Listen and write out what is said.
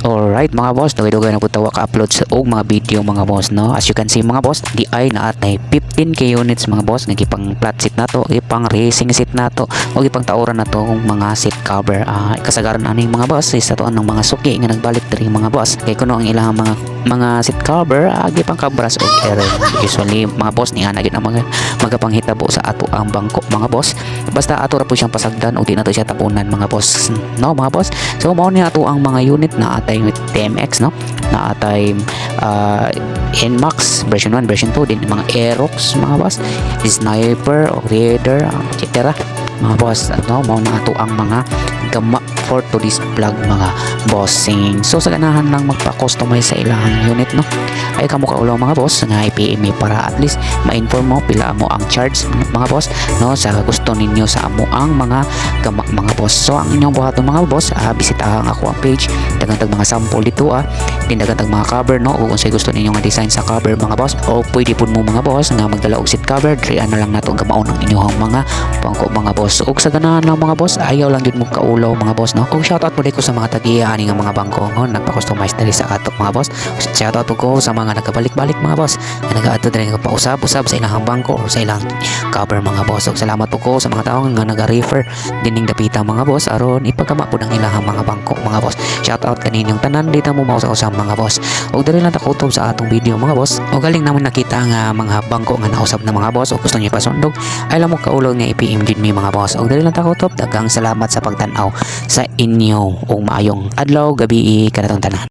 Alright mga boss, dugay-dugay na po tawa ka-upload sa og mga video mga boss, no. As you can see mga boss, di ay na atay 15k units mga boss, nagipang flat seat nato, ipang racing seat nato, o ipang tauran nato ng mga seat cover. Kasagaran ani mga boss, is atoan ng mga suki nga nagbalik diri mga boss. Kay kuno ang ilang mga seat cover, gipang kabras og error. Usually mga boss ni ana gid ang mga magapanghitabo sa ato ang bangko mga boss. Basta ato ra po siyang pasagdan o di nato siya tapunan mga boss, no mga boss. So mao ni ato ang mga unit na atay with TMX, no, na atay NMAX version 1 version 2 din mga Aerox mga boss, Sniper o Raider etc. mga boss, no, mao na ato ang mga gama for today's vlog mga bossing. So sa ganahan lang magpa-customize sa ilang unit, no, ay kamo kaulaw mga boss nga IPM para at least ma-inform mo pila mo ang charge mga boss, no, sa gusto ninyo sa amo ang mga gama mga boss. So ang inyong buhaton mga boss, bisitahan ako ang page, dagantag mga sample dito din dagantag mga cover, no, o kung say gusto ninyo nga design sa cover mga boss, o pwede pud mo mga boss nga magdala og seat cover, diri na lang nato gamaon ang inyong mga pangko mga boss. Og sa ganahan lang mga boss, ayaw lang gyud mo kaulaw mga boss, no. Og shoutout po ko sa mga tagiya ani nga mga bangko nga nagpa-customize diri sa ato mga boss. Shoutout po ko sa mga nagabalik-balik mga boss nga nagaadto diri nga pausab-usab sa ilang bangko o sa ilang cover mga boss. Og salamat po ko sa mga tawo nga naga-refer dining dapita mga boss aron ipagkama po ng ilang mga bangko mga boss. Shoutout kaninyong tanan dito mo mausa-usab mga boss. Og diri lang takutob sa atong video mga boss. Og galing naman nakita nga mga bangko nga nausab na mga boss o gusto niyo pasundog, ay lang mo kaulaw nga IPM gid mi mga boss. Og diri lang takutob, daghang salamat sa pagtan-aw sa inyo og maayong adlaw gabi kanatong tanan.